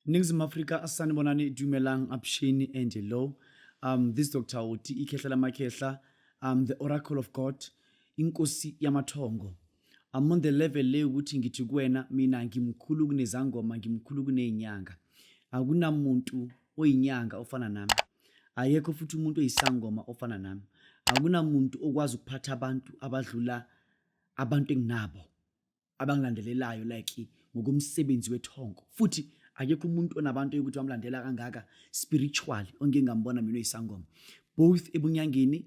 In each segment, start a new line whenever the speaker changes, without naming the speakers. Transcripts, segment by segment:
Ningizim Afrika asanibonani dumelang apshini and low. This Dr. Oti Ikehla Makehla, the Oracle of God, Inkosi Yamatongo. I'm on the level le ukuthi ngithi kuwena mina ngimkhulu kunezangoma ngimkhulu kuneinyanga. Akunamuntu oyinyanga ofana nami. Ayekho futhi umuntu oyisangoma ofana nami. Akunamuntu okwazi ukuphatha abantu abadlula abantu enginabo abangilandelelayo like ngokumsebenzi wethongo. Futhi akekho umuntu onabantu ukuthi wamlandela kangaka spiritually ongengambona mina oyisangoma. Both ebunyangeni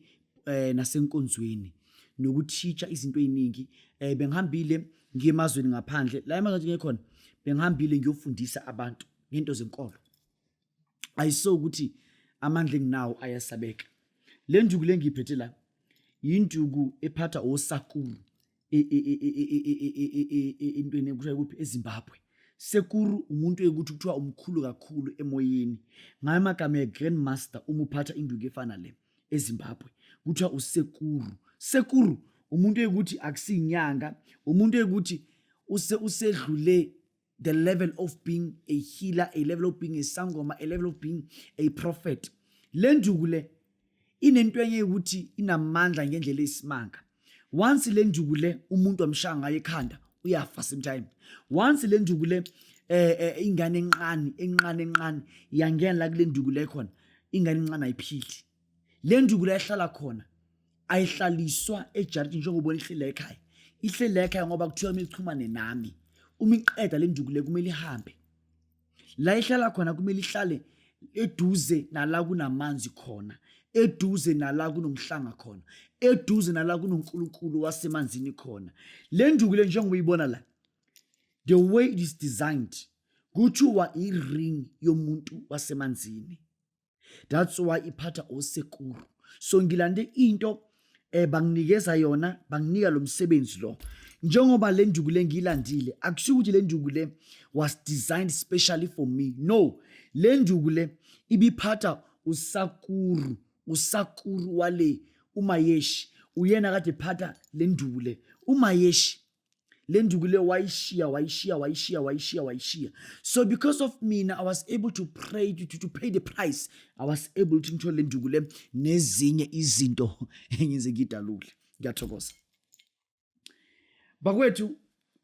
nasenkonzweni nokuteacher izinto eziningi bengihambile ngiyemazweni ngaphandle la emazweni ngekhona bengihambile ngiyofundisa abantu ngento zenkolo. Ayiso ukuthi amandla enginawo ayasabeka. Le nduku lengiphethe la yinduku ephatha osakulu entweni kusho kuphi eZimbabwe. Sekuru umuntu ukuthi kuthiwa umkhulu kakhulu emoyeni. Ngaye amagama ye-grandmaster umuphatha induku efana le eZimbabwe. Kuthiwa usekuru. Sekuru umuntu ukuthi akusinyanga, umuntu ukuthi usedlule the level of being a healer, a level of being a sangoma, a level of being a prophet. Le nduku le inento enye ukuthi inamandla ngendlela esimanga. Once le nduku le umuntu amshanga ekhanda uyafa sometime. Once le nduku le ingane enqane yangena la kule nduku le khona ingane encane ayiphili. Le nduku le ehlala khona ayihlaliswa ejaridini njengobona ihlele ekhaya. Ihlele ekhaya ngoba kuthiwa imichumane nami. Uma iqeda le nduku le kumele ihambe. La ihlala khona kumele ihlale eduze nala kunamanzi khona. Eduze nala kunomhlanga khona. Eduze nala kunoNkulunkulu wasemanzini khona. Le nduku le njengoba uyibona la, the way it is designed kuthiwa i-ring yomuntu wasemanzini. That's why iphatha osekuru. So ngilande into banginikeza yona, banginika lo msebenzi lo. Njengoba le nduku le ngilandile, akusho ukuthi le nduku le was designed specially for me. No, le nduku le ibiphatha usakuru wale uMayeshi. Uyena kade phatha le nduku le. uMayeshi le nduku le wayishiya. So because of mina, I was able to pray to pay the price. I was able to ngithole le nduku le nezinye izinto engize ngidalule. Ngiyathokoza. Bakwethu,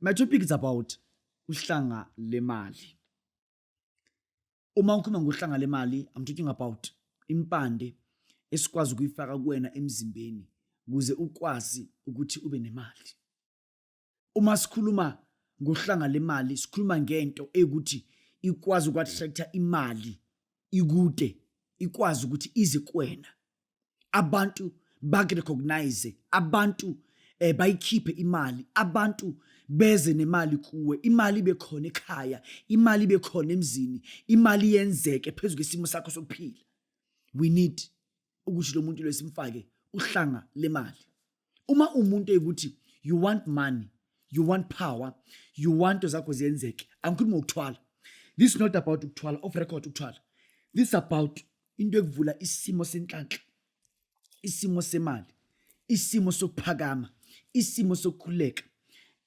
my topic is about uhlanga lemali. Uma ngikhuluma ngohlanga lemali, I'm talking about impande esikwazi ukuyifaka kuwena emzimbeni ukuze ukwazi ukuthi ube nemali. Uma sikhuluma ngohlanga lemali, sikhuluma ngento ukuthi ikwazi ukwathrektha imali ikude, ikwazi ukuthi ize kuwena. Abantu bakurecognize, abantu bayikhiphe imali, abantu beze nemali kuwe, imali bekhona ekhaya, imali bekhona emzini, imali yenzeke phezulu kwesimo sakho sokuphila. We need ukuthi lo muntu lesimfake uhlanga lemali. Uma umuntu ukuthi you want money, you want power, you want zakho ziyenzeke, angikhuluma ukuthwala. This is not about ukuthwala, off record ukuthwala. This is about into ekuvula isimo senhlanhla, isimo semali, isimo sokuphakama, isimo sokukhuleka.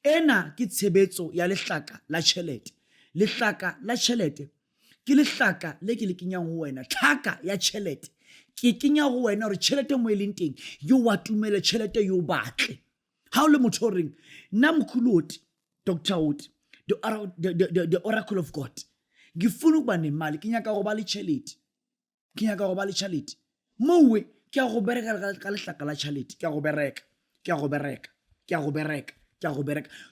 Ena kitshebetso ya lehlaka la tšhelete. Lehlaka la tšhelete ke lehlaka le ke le kenyang ho wena, tlhaka ya tšhelete. Ke kenya ho wena hore tšhelete mo e leng teng yo wa tumele tšhelete yo batle. Ha o le motho o reng nna mkhulu Oti, Dr. Oti, the Oracle of God, ngifuna ukuba nemali, ke nyaka go ba le tšhelete, ke nyaka go ba le tšhelete. Mowe ke a go bereka ka lehlaka la tšhelete, ke a go bereka,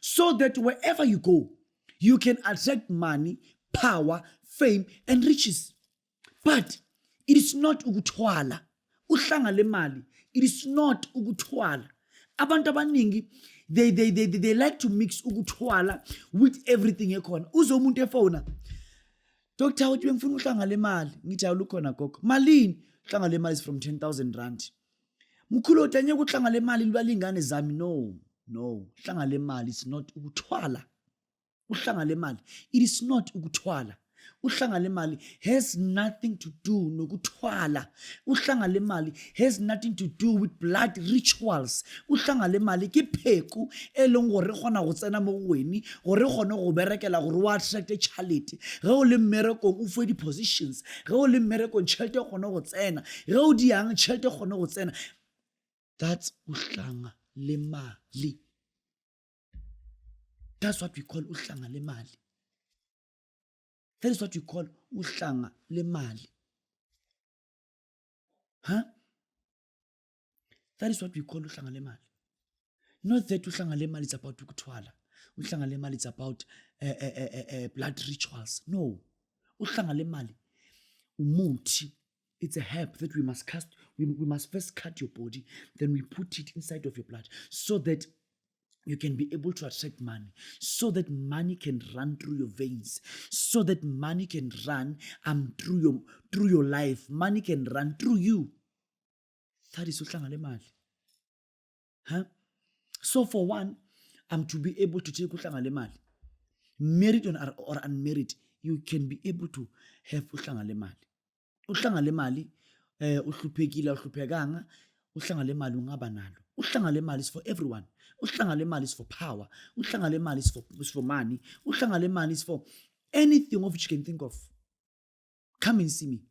so that wherever you go, you can attract money, power, fame, and riches. But it is not ukuthwala. Uhlanga lemali, it is not ukuthwala. Abantu abaningi, they like to mix ukuthwala with everything ekhona. Uzo umuntu efona, Dr. Oti bengifuna uhlanga lemali, ngithi awulukhona gogo. Malini? Uhlanga lemali is from 10,000 rand. Mkhulu Oti anye ukuhlanga lemali libalingane zami. No, uhlanga lemali is not ukuthwala. Uhlanga lemali, it is not ukuthwala. Uhlanga lemali has nothing to do nokuthwala. Uhlanga lemali has nothing to do with blood rituals. Uhlanga lemali ke pheko eleng gore gona go tsena mo weni gore gone go berekela gore wa attract charity. Ge o le mmerekong o fwe di positions, ge o le mmerekong tšhelete gone go tsena, ge o di yang tšhelete gone go tsena. That's uhlanga lemali. That's what we call uhlanga lemali. That is what you call uhlanga lemali. Huh? That is what we call uhlanga lemali. Not that uhlanga lemali is about ukuthwala. Uhlanga lemali is about blood rituals. No. Uhlanga lemali umuthi. It's a herb that we must cast. We must first cut your body, then we put it inside of your blood so that you can be able to attract money, so that money can run through your veins, so that money can run through your life. Money can run through you. That is uhlanga lemali. Huh? So for one, to be able to take uhlanga lemali, married or unmarried, you can be able to have uhlanga lemali. Uhlanga lemali, uhluphekile uhluphekanga, uhlanga lemali ungaba nalo. Uhlanga lemali is for everyone. Uhlanga lemali is for power. Uhlanga lemali is for money. Uhlanga lemali is for anything of which you can think of. Come and see me.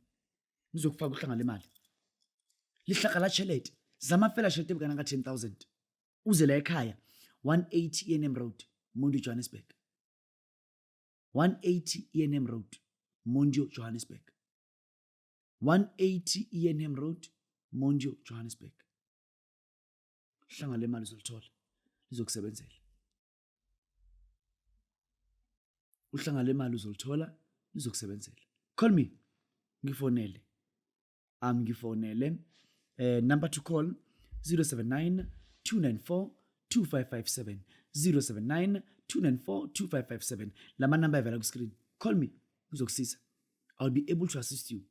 Ngizokufaka uhlanga lemali. Lihlaka la chelete. Zama fela chelete bukana 10,000. Uze la ekhaya 180 ENM Road, Mondio, Johannesburg. 180 ENM Road, Mondio, Johannesburg. 180 ENM Road, Mondio, Johannesburg. Uhlanga lemali uzolithola. Lizokusebenzela. Uhlanga lemali uzolithola, lizokusebenzela. Call me. Ngifonele. Ngifonele. Number to call 079 294 2557. 079 294 2557. Lama number evela ku screen. Call me. Uzokusiza. I'll be able to assist you.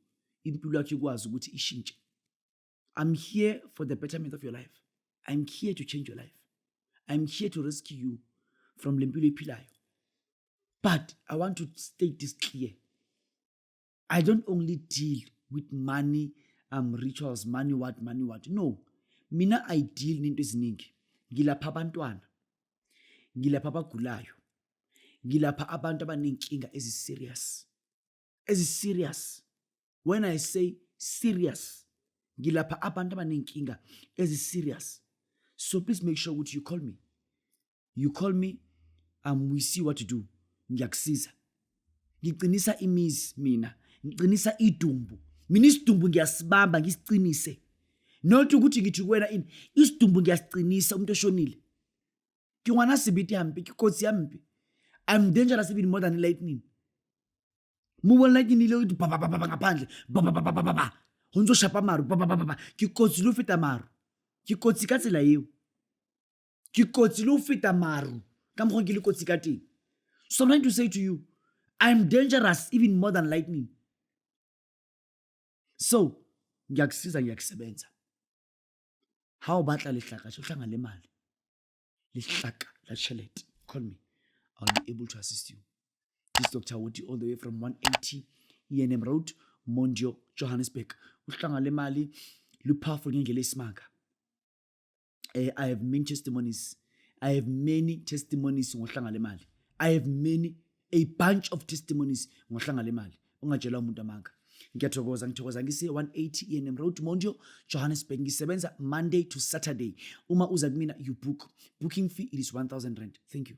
Impilo yakho ikwazi ukuthi ishintshe. I'm here for the betterment of your life. I'm here to change your life. I'm here to rescue you from lempilo iphilayo. But I want to state this clear. I don't only deal with money rituals, money what. No. Mina I deal ninto eziningi. Ngilapha abantwana. Ngilapha abagulayo. Ngilapha abantu abanenkinga eziserious. Eziserious. When I say serious, ngilapha abantu abanenkinga eziserious. So please make sure what you call me. You call me, we see what to do. Ngiyakusiza. Ngiqinisa imizi mina. Ngiqinisa idumbu. Mina isidumbu ngiyasibamba ngisiqinise. Not ukuthi ngithi kuwena ini. Isidumbu ngiyasiqinisa umuntu oshonile. Kingwana sibiti hampi, kikotsi yampi. I'm dangerous even more than lightning. Mubona lightning ile uthi ba ngaphandle. Ba. Honzo shapa maru ba. Kikotsi lo feta maru. Kikotsi ka tsela eo. Kikotsi lo feta maru. Ka mgo ke le kotsi ka teng. So I'm trying to say to you, I'm dangerous even more than lightning. So, ngiyakusiza ngiyakusebenza. How batla lehlaka uhlanga lemali. Lehlaka la chelete. Call me. I'll be able to assist you. This is Dr. Woody all the way from 180 ENM Road, Mondio, Johannesburg. Uhlanga lemali lupowerful ngengele isimanga. I have many testimonies. I have ngohlanga lemali. I have a bunch of testimonies ngohlanga lemali. Ungajela umuntu amanga. Ngiyathokoza ngise 180 ENM Road, Mondio, Johannesburg. Ngisebenza Monday to Saturday. Uma uza kumina you book. Booking fee it is 1,000 rand. Thank you.